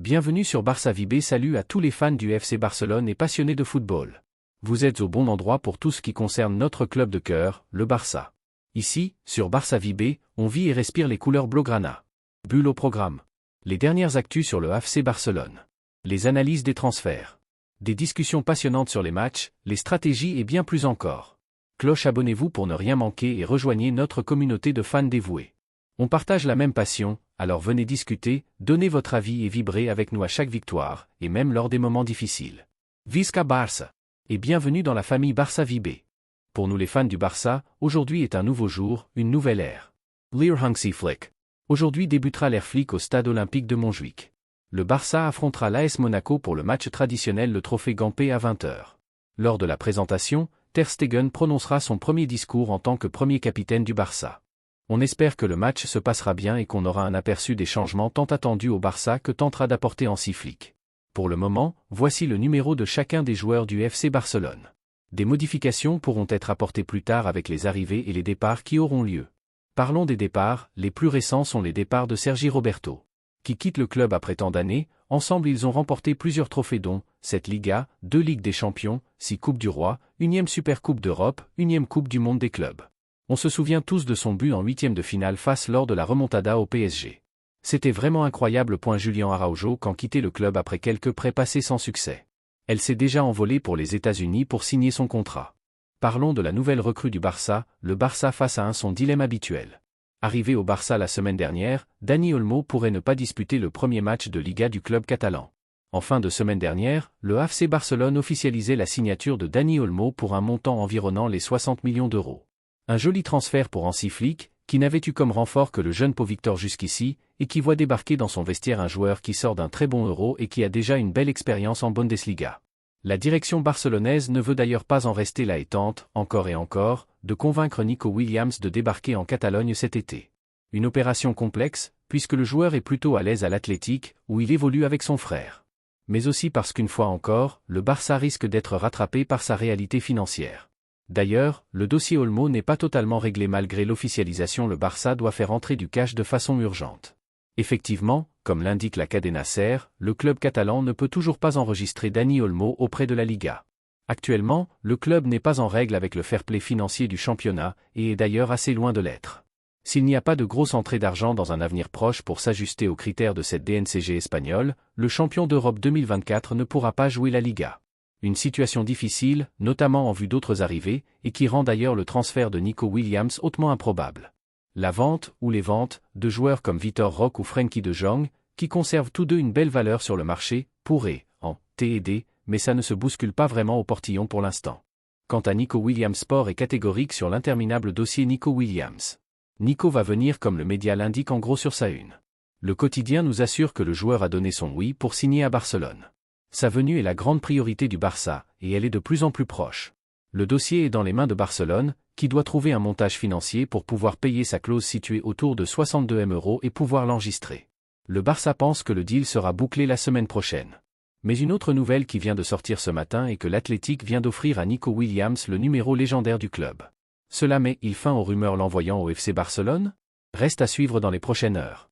Bienvenue sur Barça Vibé. Salut à tous les fans du FC Barcelone et passionnés de football. Vous êtes au bon endroit pour tout ce qui concerne notre club de cœur, le Barça. Ici, sur Barça Vibé, on vit et respire les couleurs blaugrana. Bulle au programme. Les dernières actus sur le FC Barcelone. Les analyses des transferts. Des discussions passionnantes sur les matchs, les stratégies et bien plus encore. Cloche, abonnez-vous pour ne rien manquer et rejoignez notre communauté de fans dévoués. On partage la même passion, alors venez discuter, donnez votre avis et vibrez avec nous à chaque victoire, et même lors des moments difficiles. Visca Barça! Et bienvenue dans la famille Barça Vibé. Pour nous les fans du Barça, aujourd'hui est un nouveau jour, une nouvelle ère. Leer Hansi Flick. Aujourd'hui débutera l'ère Flick au stade olympique de Montjuïc. Le Barça affrontera l'AS Monaco pour le match traditionnel, le trophée Gampé à 20h. Lors de la présentation, Ter Stegen prononcera son premier discours en tant que premier capitaine du Barça. On espère que le match se passera bien et qu'on aura un aperçu des changements tant attendus au Barça que tentera d'apporter Hansi Flick. Pour le moment, voici le numéro de chacun des joueurs du FC Barcelone. Des modifications pourront être apportées plus tard avec les arrivées et les départs qui auront lieu. Parlons des départs, les plus récents sont les départs de Sergi Roberto, qui quitte le club après tant d'années. Ensemble ils ont remporté plusieurs trophées dont 7 Ligas, 2 Ligues des Champions, 6 Coupes du Roi, 1e Supercoupe d'Europe, 1e Coupe du Monde des clubs. On se souvient tous de son but en 8e de finale face lors de la remontada au PSG. C'était vraiment incroyable. Julián Araujo quand quitté le club après quelques prêts passés sans succès. Elle s'est déjà envolée pour les États-Unis pour signer son contrat. Parlons de la nouvelle recrue du Barça, le Barça face à son dilemme habituel. Arrivé au Barça la semaine dernière, Dani Olmo pourrait ne pas disputer le premier match de Liga du club catalan. En fin de semaine dernière, le FC Barcelone officialisait la signature de Dani Olmo pour un montant environnant les 60 millions d'euros. Un joli transfert pour Hansi Flick, qui n'avait eu comme renfort que le jeune Pau Victor jusqu'ici, et qui voit débarquer dans son vestiaire un joueur qui sort d'un très bon Euro et qui a déjà une belle expérience en Bundesliga. La direction barcelonaise ne veut d'ailleurs pas en rester là et tente, encore et encore, de convaincre Nico Williams de débarquer en Catalogne cet été. Une opération complexe, puisque le joueur est plutôt à l'aise à l'Athletic, où il évolue avec son frère. Mais aussi parce qu'une fois encore, le Barça risque d'être rattrapé par sa réalité financière. D'ailleurs, le dossier Olmo n'est pas totalement réglé malgré l'officialisation. Le Barça doit faire entrer du cash de façon urgente. Effectivement, comme l'indique la Cadena SER, le club catalan ne peut toujours pas enregistrer Dani Olmo auprès de la Liga. Actuellement, le club n'est pas en règle avec le fair play financier du championnat, et est d'ailleurs assez loin de l'être. S'il n'y a pas de grosse entrée d'argent dans un avenir proche pour s'ajuster aux critères de cette DNCG espagnole, le champion d'Europe 2024 ne pourra pas jouer la Liga. Une situation difficile, notamment en vue d'autres arrivées, et qui rend d'ailleurs le transfert de Nico Williams hautement improbable. La vente, ou les ventes, de joueurs comme Vitor Roque ou Frenkie de Jong, qui conservent tous deux une belle valeur sur le marché, pourraient, en TD, mais ça ne se bouscule pas vraiment au portillon pour l'instant. Quant à Nico Williams, Sport est catégorique sur l'interminable dossier Nico Williams. Nico va venir comme le média l'indique en gros sur sa une. Le quotidien nous assure que le joueur a donné son oui pour signer à Barcelone. Sa venue est la grande priorité du Barça, et elle est de plus en plus proche. Le dossier est dans les mains de Barcelone, qui doit trouver un montage financier pour pouvoir payer sa clause située autour de 62 M € et pouvoir l'enregistrer. Le Barça pense que le deal sera bouclé la semaine prochaine. Mais une autre nouvelle qui vient de sortir ce matin est que l'Athletic vient d'offrir à Nico Williams le numéro légendaire du club. Cela met-il fin aux rumeurs l'envoyant au FC Barcelone? Reste à suivre dans les prochaines heures.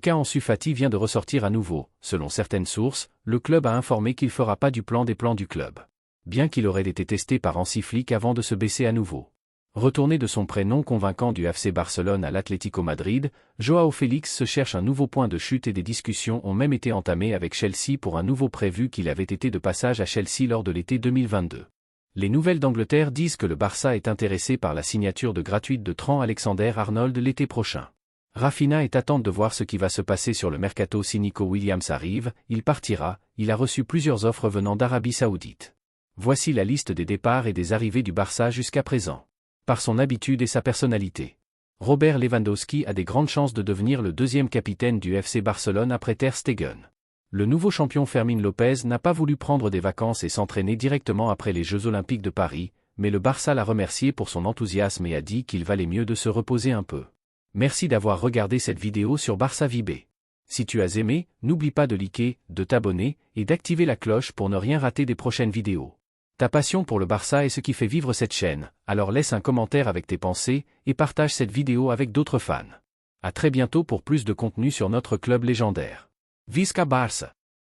Ansu Fati vient de ressortir à nouveau. Selon certaines sources, le club a informé qu'il ne fera pas du plan des plans du club. Bien qu'il aurait été testé par Hansi Flick avant de se baisser à nouveau. Retourné de son prêt non convaincant du FC Barcelone à l'Atlético Madrid, Joao Félix se cherche un nouveau point de chute et des discussions ont même été entamées avec Chelsea pour un nouveau prévu qu'il avait été de passage à Chelsea lors de l'été 2022. Les nouvelles d'Angleterre disent que le Barça est intéressé par la signature de gratuite de Trent Alexander-Arnold l'été prochain. Raphinha est attente de voir ce qui va se passer sur le mercato. Si Nico Williams arrive, il partira. Il a reçu plusieurs offres venant d'Arabie Saoudite. Voici la liste des départs et des arrivées du Barça jusqu'à présent. Par son habitude et sa personnalité, Robert Lewandowski a des grandes chances de devenir le deuxième capitaine du FC Barcelone après Ter Stegen. Le nouveau champion Fermín López n'a pas voulu prendre des vacances et s'entraîner directement après les Jeux Olympiques de Paris, mais le Barça l'a remercié pour son enthousiasme et a dit qu'il valait mieux de se reposer un peu. Merci d'avoir regardé cette vidéo sur Barça Vibé. Si tu as aimé, n'oublie pas de liker, de t'abonner, et d'activer la cloche pour ne rien rater des prochaines vidéos. Ta passion pour le Barça est ce qui fait vivre cette chaîne, alors laisse un commentaire avec tes pensées, et partage cette vidéo avec d'autres fans. À très bientôt pour plus de contenu sur notre club légendaire. Visca Barça!